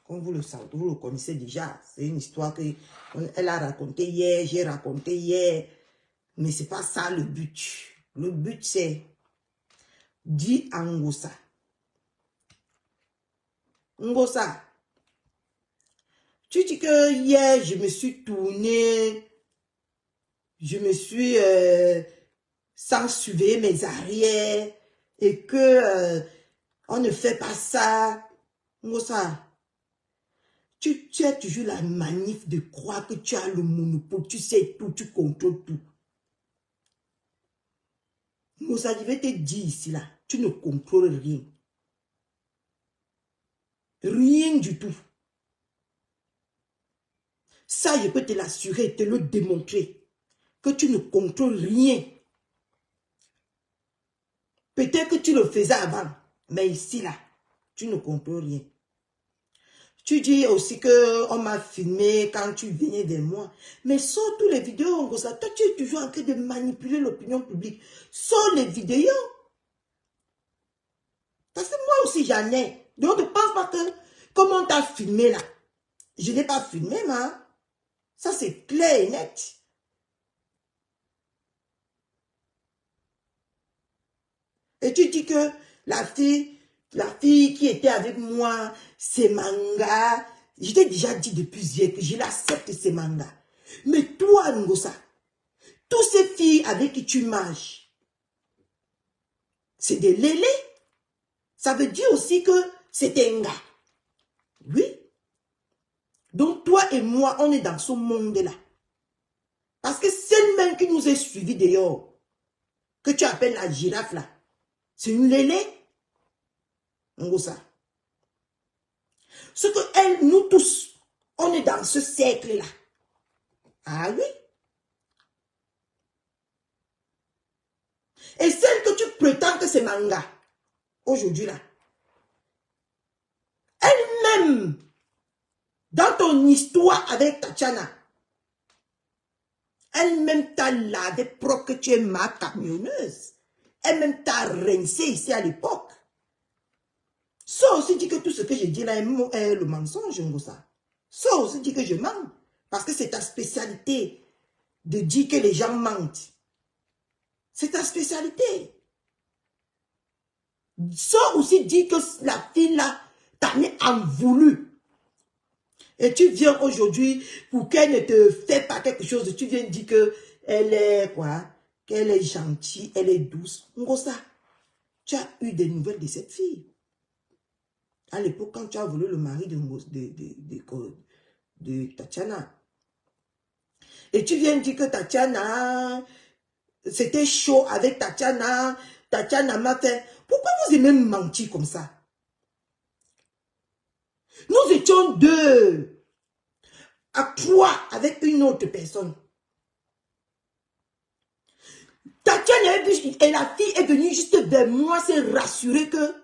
Comme vous le savez, vous le connaissez déjà. C'est une histoire qu'elle a racontée hier, j'ai raconté hier. Mais ce n'est pas ça le but. Le but, c'est dit à Ngosa. Ngosa, tu dis que hier, je me suis tournée, je me suis sans surveiller mes arrières et que on ne fait pas ça. Ngosa, tu as toujours la manif de croire que tu as le monopole, tu sais tout, tu contrôles tout. Ngosa, je vais te dire ici, là, tu ne contrôles rien. Rien du tout. Ça, je peux te l'assurer, te le démontrer, que tu ne contrôles rien. Peut-être que tu le faisais avant, mais ici, là, tu ne contrôles rien. Tu dis aussi qu'on m'a filmé quand tu venais vers moi. Mais sors tous les vidéos, Ngosa. Toi, tu es toujours en train de manipuler l'opinion publique. Sors les vidéos. Parce que moi aussi, j'en ai. Donc, ne pense pas que, comme on t'a filmé là, je n'ai pas filmé, moi. Ça, c'est clair et net. Et tu dis que la fille qui était avec moi, c'est Manga. Je t'ai déjà dit depuis hier que je l'accepte, ces Manga. Mais toi, Ngosa, toutes ces filles avec qui tu manges, c'est des lélés. Ça veut dire aussi que c'est un gars. Oui. Donc toi et moi, on est dans ce monde-là. Parce que celle même qui nous est suivie dehors, que tu appelles la girafe là, c'est une lélé. Ngosa. Ce que elle, nous tous, on est dans ce cercle-là. Ah oui. Et celle que tu prétends que c'est Manga, aujourd'hui là, elle-même, dans ton histoire avec Tatiana, elle-même t'a lavé propre que tu es ma camionneuse. Elle-même t'a rincé ici à l'époque. Ça aussi dit que tout ce que je dis là est le mensonge, Ngosa. Ça aussi dit que je mens. Parce que c'est ta spécialité de dire que les gens mentent. C'est ta spécialité. Ça aussi dit que la fille là, t'en es en voulu. Et tu viens aujourd'hui pour qu'elle ne te fait pas quelque chose. Tu viens dire qu'elle est quoi? Qu'elle est gentille, elle est douce. Ngosa, tu as eu des nouvelles de cette fille. À l'époque, quand tu as voulu le mari de Tatiana. Et tu viens dire que Tatiana, c'était chaud avec Tatiana. Tatiana m'a fait... Pourquoi vous aimez mentir comme ça? Nous étions deux, à trois, avec une autre personne. Tatiana et la fille est venue juste vers moi se rassurer que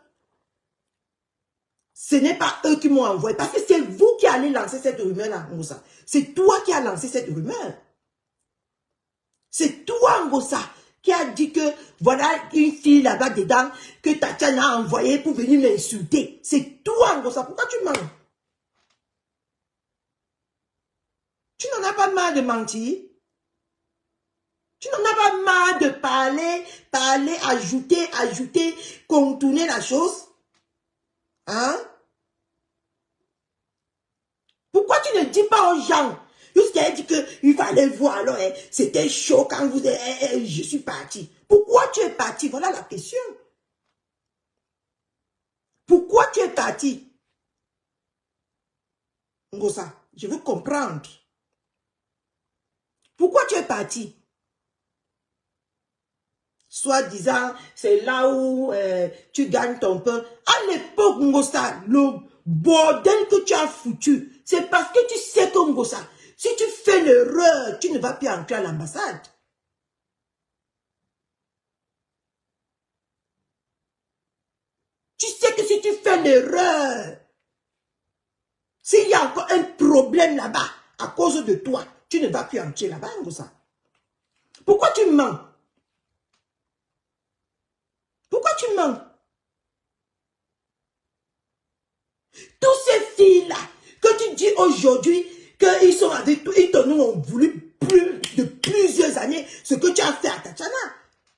ce n'est pas eux qui m'ont envoyé. Parce que c'est vous qui allez lancer cette rumeur-là, Ngosa. C'est toi qui as lancé cette rumeur. C'est toi, Ngosa, qui a dit que voilà une fille là-bas dedans que Tatiana a envoyé pour venir m'insulter. C'est toi, Ngosa. Pourquoi tu mens? Tu n'en as pas marre de mentir? Tu n'en as pas marre de parler, ajouter, contourner la chose? Hein? Pourquoi tu ne dis pas aux gens? Jusqu'à dit qu'il fallait voir, alors c'était chaud quand vous je suis parti. Pourquoi tu es parti? Voilà la question. Pourquoi tu es parti? Ngosa, je veux comprendre. Pourquoi tu es parti? Soit disant, c'est là où tu gagnes ton pain. À l'époque, Ngosa, le bordel que tu as foutu, c'est parce que tu sais que Ngosa, si tu fais l'erreur, tu ne vas plus entrer à l'ambassade. Tu sais que si tu fais l'erreur, s'il y a encore un problème là-bas, à cause de toi, tu ne vas plus entrer là-bas, Ngosa. Pourquoi tu mens? Pourquoi tu mens? Toutes ces filles là, que tu dis aujourd'hui qu'ils sont avec toi, ils te ont voulu de plusieurs années ce que tu as fait à Tatiana.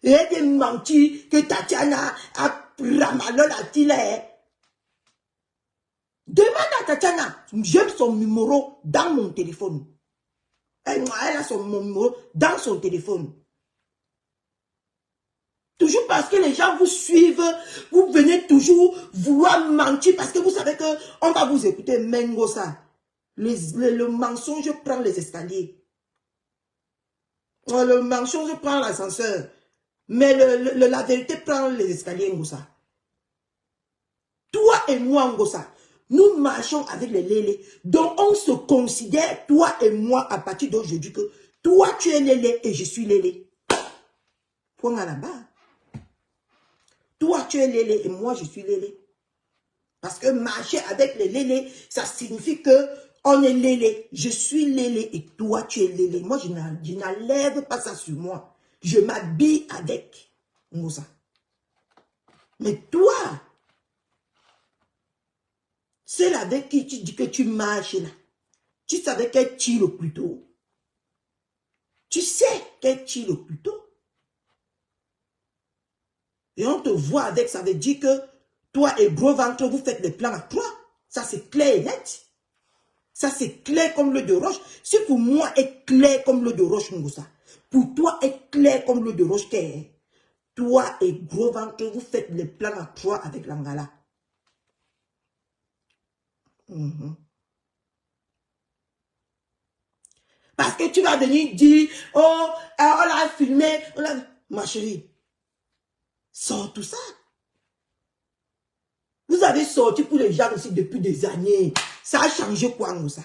Et des mentis que Tatiana a ramalé la tile. Demande à Tatiana, j'ai son numéro dans mon téléphone. Elle a mon numéro dans son téléphone. Toujours parce que les gens vous suivent, vous venez toujours vouloir mentir parce que vous savez qu'on va vous écouter. Mengo ça. Le mensonge prend les escaliers. Le mensonge prend l'ascenseur. Mais la vérité prend les escaliers, Ngosa. Toi et moi, Ngosa, nous marchons avec les lélés. Donc on se considère, toi et moi, à partir d'aujourd'hui, que toi tu es lélé et je suis lélé. Point à la barre. Toi, tu es lélé et moi, je suis lélé. Parce que marcher avec les lélés, ça signifie que on est lélé. Je suis lélé et toi, tu es lélé. Moi, je n'enlève pas ça sur moi. Je m'habille avec Moussa. Mais toi, celle avec qui tu dis que tu marches là, tu savais qu'elle tire le couteau. Tu sais qu'elle tire le couteau. Et on te voit avec, ça veut dire que toi et gros ventre, vous faites des plans à trois. Ça, c'est clair et net. Ça, c'est clair comme l'eau de roche. Si pour moi est clair comme l'eau de roche, Moussa, pour toi est clair comme l'eau de roche, toi et gros ventre, vous faites les plans à trois avec l'angala. Parce que tu vas venir dire, oh, on l'a filmé, ma chérie. Sors tout ça. Vous avez sorti pour les gens aussi depuis des années. Ça a changé quoi, nous, ça?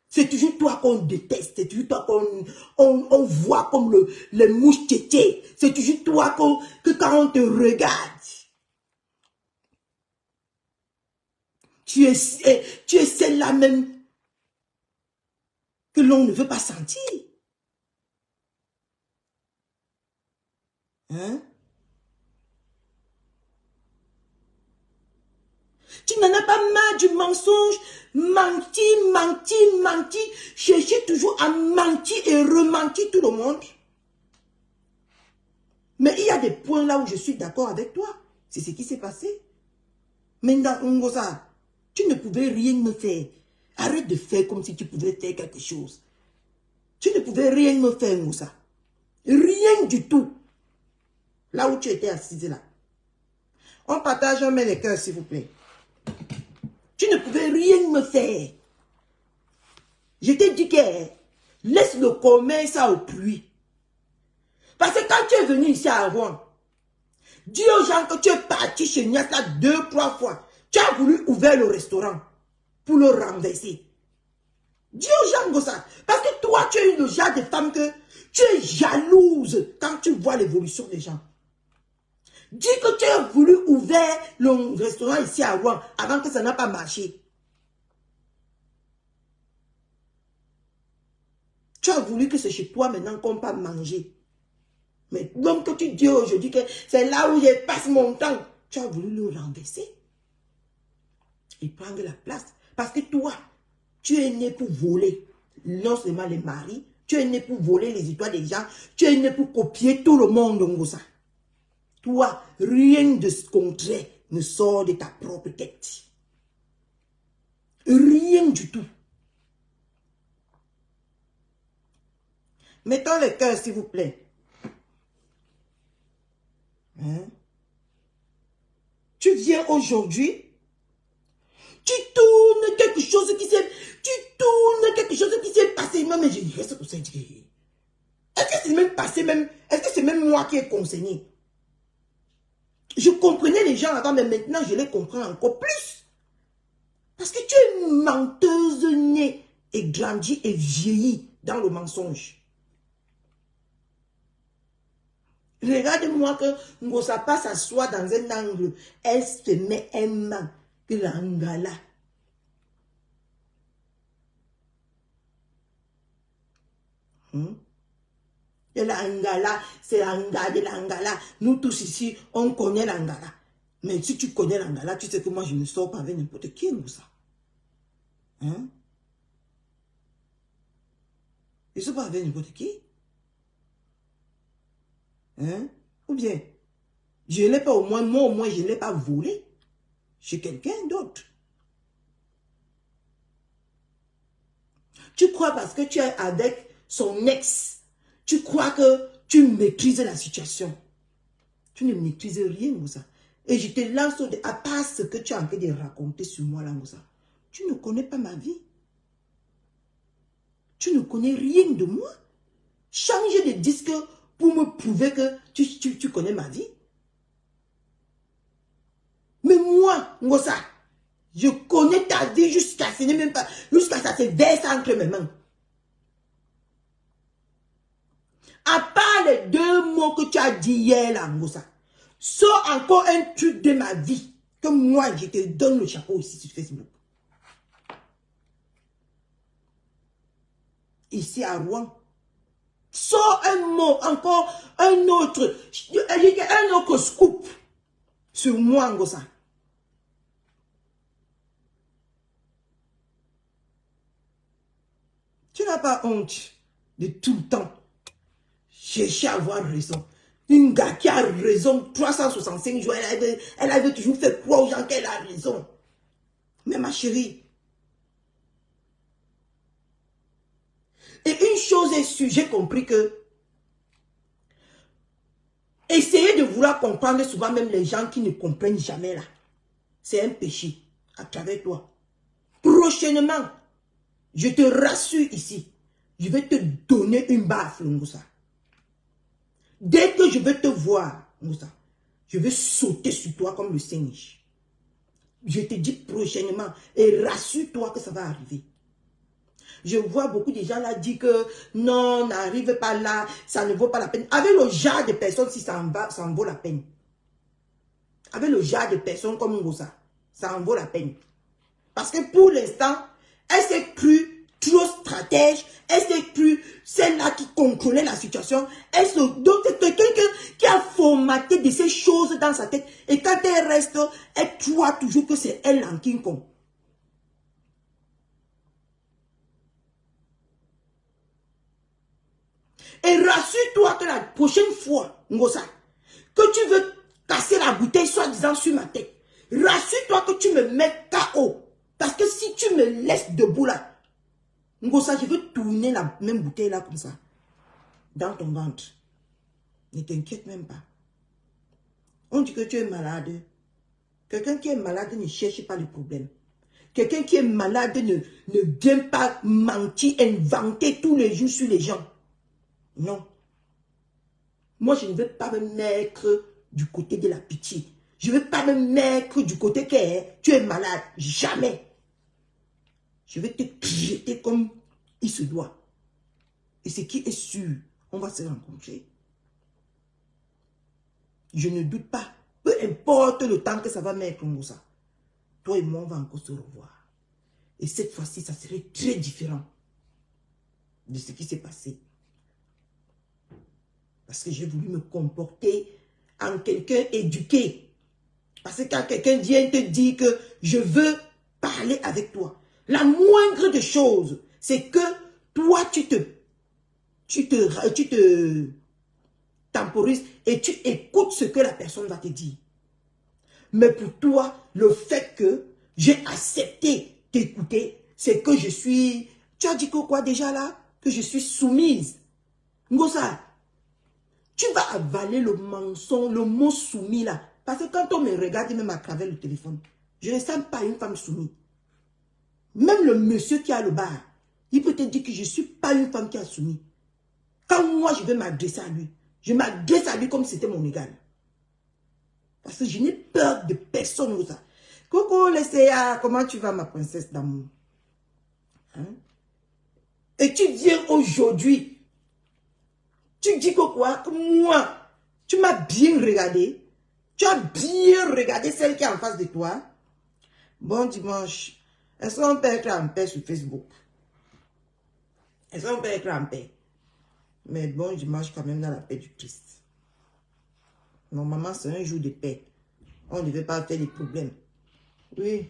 C'est toujours toi qu'on déteste. C'est toujours toi qu'on voit comme les mouches tétées. C'est toujours toi que quand on te regarde, tu es celle-là même que l'on ne veut pas sentir. Hein? Tu n'en as pas marre du mensonge, mentir, chercher toujours à mentir et rementir tout le monde. Mais il y a des points là où je suis d'accord avec toi. C'est ce qui s'est passé. Maintenant, Ngosa, tu ne pouvais rien me faire. Arrête de faire comme si tu pouvais faire quelque chose. Tu ne pouvais rien me faire, Ngosa. Rien du tout. Là où tu étais assise là. On partage un main les cœurs, s'il vous plaît. Tu ne pouvais rien me faire. Je t'ai dit que laisse le commerce ça au pluie. Parce que quand tu es venu ici à Rouen, dis aux gens que tu es parti chez Niassa 2-3 fois. Tu as voulu ouvrir le restaurant pour le renverser. Dis aux gens comme ça. Parce que toi, tu es le genre de femme que tu es jalouse quand tu vois l'évolution des gens. Dis que tu as voulu ouvrir le restaurant ici à Rouen avant que ça n'a pas marché. Tu as voulu que c'est chez toi maintenant qu'on peut manger. Mais donc que tu dis aujourd'hui que c'est là où je passe mon temps, tu as voulu le renverser. Et prendre la place. Parce que toi, tu es né pour voler. Non seulement les maris, tu es né pour voler les étoiles des gens, tu es né pour copier tout le monde, Ngosa. Toi, rien de ce contraire ne sort de ta propre tête. Rien du tout. Mettons le cœur, s'il vous plaît. Hein? Tu viens aujourd'hui, tu tournes quelque chose qui s'est passé. Non, mais je reste pour ça. Est-ce que c'est même passé, est-ce que c'est même moi qui ai concerné? Je comprenais les gens avant, mais maintenant je les comprends encore plus. Parce que tu es une menteuse née et grandie et vieillie dans le mensonge. Regarde-moi que Ngosa pas s'assoit dans un angle. Elle se met un main que l'angala. Et l'angala, c'est l'angala de l'angala. Nous tous ici, on connaît l'angala. Mais si tu connais l'angala, tu sais que moi je ne sors pas avec n'importe qui, Ngosa. Hein? Je ne suis pas avec n'importe qui. Hein? Ou bien, je ne l'ai pas moi au moins, je ne l'ai pas volé chez quelqu'un d'autre. Tu crois parce que tu es avec son ex, tu crois que tu maîtrises la situation. Tu ne maîtrises rien, Moussa. Et je te lance à part ce que tu as en train de raconter sur moi, là, Moussa. Tu ne connais pas ma vie. Tu ne connais rien de moi. Change de disque pour me prouver que tu connais ma vie. Mais moi, Moussa, je connais ta vie jusqu'à ce n'est même pas, jusqu'à ça se verse entre mes mains. À part les 2 mots que tu as dit hier, là, Moussa, sors encore un truc de ma vie que moi, je te donne le chapeau ici sur Facebook. Ici à Rouen. Sors un mot, encore un autre scoop sur moi, Moussa. Tu n'as pas honte de tout le temps chercher à avoir raison. Une gars qui a raison 365 jours, elle avait toujours fait croire aux gens qu'elle a raison. Mais ma chérie, et une chose est sûre, j'ai compris que essayer de vouloir comprendre souvent même les gens qui ne comprennent jamais là, c'est un péché à travers toi. Prochainement, je te rassure ici, je vais te donner une baffe, Moussa. Dès que je vais te voir, Moussa, je vais sauter sur toi comme le singe. Je te dis prochainement et rassure-toi que ça va arriver. Je vois beaucoup de gens là dire que non, n'arrive pas là, ça ne vaut pas la peine. Avec le genre de personnes, si ça en vaut la peine. Avec le genre de personnes comme Moussa, ça en vaut la peine. Parce que pour l'instant, elle s'est crue trop stratège, elle s'est crue celle-là qui contrôlait la situation. Donc c'est quelqu'un qui a formaté de ces choses dans sa tête. Et quand elle reste, elle croit toujours que c'est elle en King Kong. Et rassure-toi que la prochaine fois, Ngosa, que tu veux casser la bouteille soi-disant sur ma tête, rassure-toi que tu me mets KO. Parce que si tu me laisses debout là, Ngosa, je veux tourner la même bouteille là comme ça, dans ton ventre. Ne t'inquiète même pas. On dit que tu es malade. Quelqu'un qui est malade ne cherche pas le problème. Quelqu'un qui est malade ne vient pas mentir, inventer tous les jours sur les gens. Non. Moi, je ne veux pas me mettre du côté de la pitié. Je ne veux pas me mettre du côté que tu es malade. Jamais. Je vais te traiter comme il se doit. Et ce qui est sûr, on va se rencontrer. Je ne doute pas. Peu importe le temps que ça va mettre comme ça. Toi et moi, on va encore se revoir. Et cette fois-ci, ça serait très différent de ce qui s'est passé. Parce que j'ai voulu me comporter en quelqu'un éduqué. Parce que quand quelqu'un vient te dire que je veux parler avec toi, la moindre des choses, c'est que toi, tu te temporises et tu écoutes ce que la personne va te dire. Mais pour toi, le fait que j'ai accepté t'écouter, c'est que je suis... Tu as dit que quoi déjà là? Que je suis soumise. Ngosa, tu vas avaler le mensonge, le mot soumis là. Parce que quand on me regarde même à travers le téléphone, je ne sens pas une femme soumise. Même le monsieur qui a le bar, il peut te dire que je ne suis pas une femme qui a soumis. Quand moi je vais m'adresser à lui, je m'adresse à lui comme si c'était mon égal. Parce que je n'ai peur de personne comme ça. Coucou les CA, comment tu vas ma princesse d'amour? Hein? Et tu viens aujourd'hui, tu dis que quoi? Que moi, tu m'as bien regardé. Tu as bien regardé celle qui est en face de toi. Bon dimanche. Est-ce qu'on peut être en paix sur Facebook? Est-ce qu'on peut être en paix? Mais bon dimanche quand même dans la paix du Christ. Normalement, c'est un jour de paix. On ne devait pas faire des problèmes. Oui.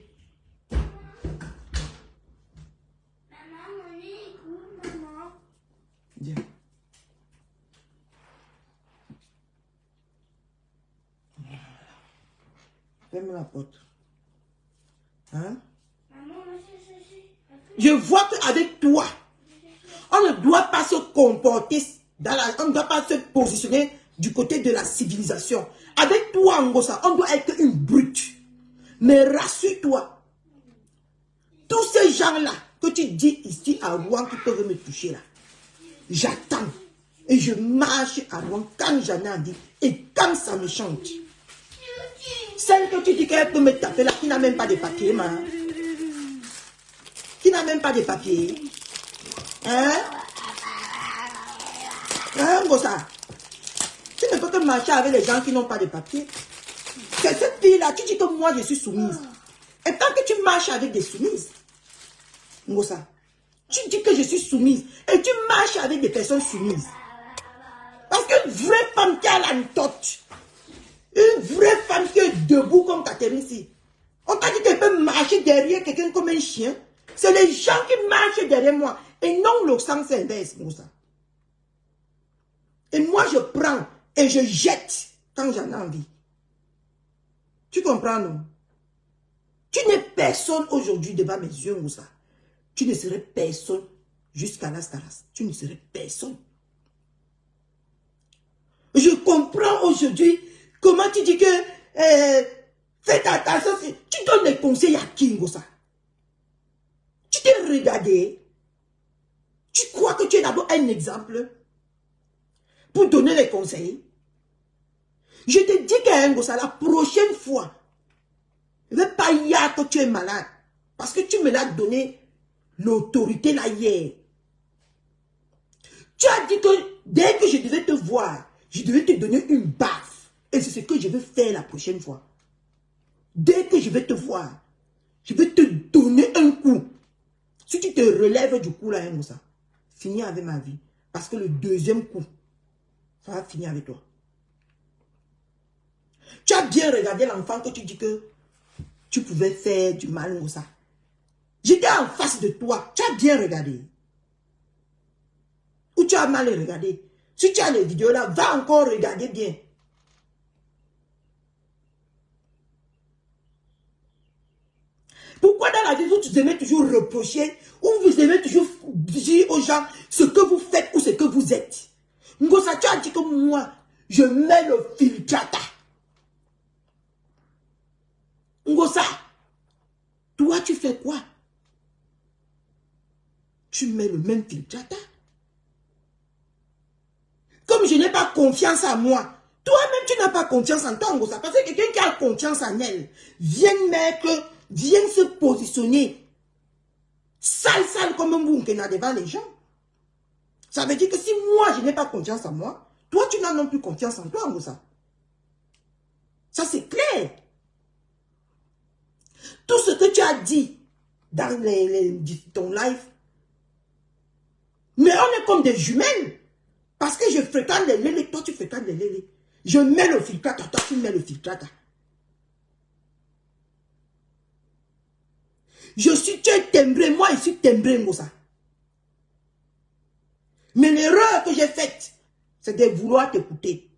Ferme la porte. Hein? Je vois qu'avec toi, on ne doit pas se comporter, on ne doit pas se positionner du côté de la civilisation. Avec toi, Ngosa, on doit être une brute. Mais rassure-toi, tous ces gens-là que tu dis ici à Rouen qui peuvent me toucher là, j'attends et je marche à Rouen quand j'en ai envie et quand ça me chante. Celle que tu dis qu'elle peut me taper là, qui n'a même pas de papier, qui n'a même pas de papier. Hein? Hein, Ngosa? Tu ne peux que marcher avec les gens qui n'ont pas de papier. C'est cette fille-là, tu dis que moi je suis soumise. Et tant que tu marches avec des soumises, Ngosa, tu dis que je suis soumise et tu marches avec des personnes soumises. Parce qu'une vraie femme qui a la tote, une vraie femme qui est debout comme Catherine ici, on t'a dit qu'elle peut marcher derrière quelqu'un comme un chien. C'est les gens qui marchent derrière moi et non le sens inverse, Ngosa. Et moi je prends et je jette quand j'en ai envie. Tu comprends, non? Tu n'es personne aujourd'hui devant mes yeux, Moussa. Tu ne serais personne jusqu'à la Staras. Tu ne serais personne. Je comprends aujourd'hui comment tu dis que faites attention. Tu donnes des conseils à qui, Moussa? Tu t'es regardé. Tu crois que tu es d'abord un exemple pour donner les conseils. Je te dis que Moussa, la prochaine fois, ne vais pas dire que tu es malade. Parce que tu me l'as donné l'autorité là hier. Tu as dit que dès que je devais te voir, je devais te donner une baffe. Et c'est ce que je vais faire la prochaine fois. Dès que je vais te voir, je vais te donner un coup. Si tu te relèves du coup là, hein, ça, finis avec ma vie. Parce que le deuxième coup, ça va finir avec toi. Tu as bien regardé l'enfant que tu dis que tu pouvais faire du mal, ça. J'étais en face de toi. Tu as bien regardé. Ou tu as mal regardé. Si tu as les vidéos là, va encore regarder bien. Pourquoi dans la vie, vous aimez toujours reprocher, ou vous aimez toujours dire aux gens ce que vous faites ou ce que vous êtes? Ngosa, tu as dit que moi, je mets le filtrata. Ngosa, toi, tu fais quoi? Tu mets le même filtrata. Comme je n'ai pas confiance en moi, toi-même, tu n'as pas confiance en toi, Ngosa. Parce que quelqu'un qui a confiance en elle, vient se positionner sale comme un bouquena devant les gens. Ça veut dire que si moi, je n'ai pas confiance en moi, toi, tu n'as non plus confiance en toi, Ngosa. Ça, c'est clair. Tout ce que tu as dit dans ton live, mais on est comme des jumelles. Parce que je fréquente les lélés, toi, tu fréquentes les lélés. Je mets le filtrata, toi, tu mets le filtrata. Tu es timbré, moi, je suis timbré, Ngosa. Mais l'erreur que j'ai faite, c'est de vouloir t'écouter.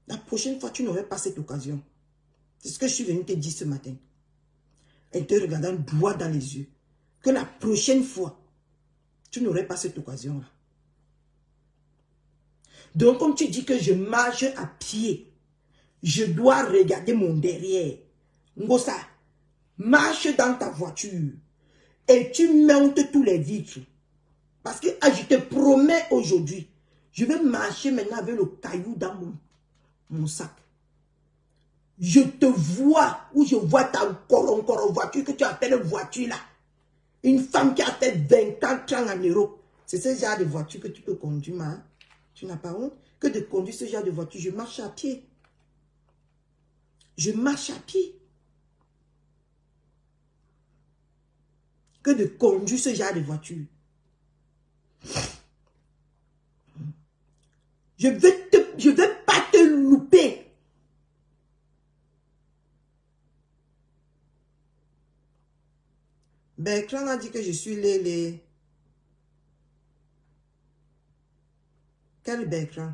La prochaine fois, tu n'aurais pas cette occasion. C'est ce que je suis venu te dire ce matin. Et te regardant droit dans les yeux. Que la prochaine fois, tu n'aurais pas cette occasion-là. Donc, comme tu dis que je marche à pied, je dois regarder mon derrière. Ngosa, marche dans ta voiture et tu montes tous les vitres. Parce que je te promets aujourd'hui, je vais marcher maintenant avec le caillou dans mon sac. Je te vois, ou je vois ta encore voiture que tu appelles voiture là. Une femme qui a fait 20 ans, 30 en Europe. C'est ce genre de voiture que tu peux conduire, hein? Tu n'as pas honte que de conduire ce genre de voiture. Je marche à pied. Je marche à pied. Que de conduire ce genre de voiture. Je vais pas te louper. Bertrand a dit que je suis Lélé. Quel Bertrand?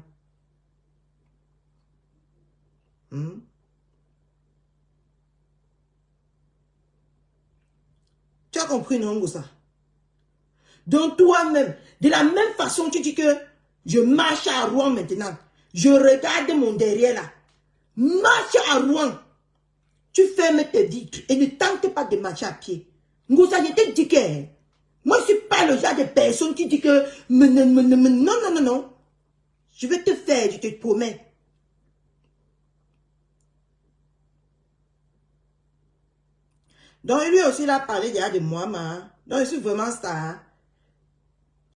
compris, non, ça? Donc, toi-même, de la même façon, tu dis que je marche à Rouen maintenant. Je regarde mon derrière là. Marche à Rouen. Tu fermes tes vitres et ne tente pas de marcher à pied. Ngoussa, je te dis que moi, je ne suis pas le genre de personne qui dit que non, non, non, non. Je vais te faire, je te promets. Donc, lui aussi, il a parlé déjà de moi, ma. Donc, je suis vraiment ça.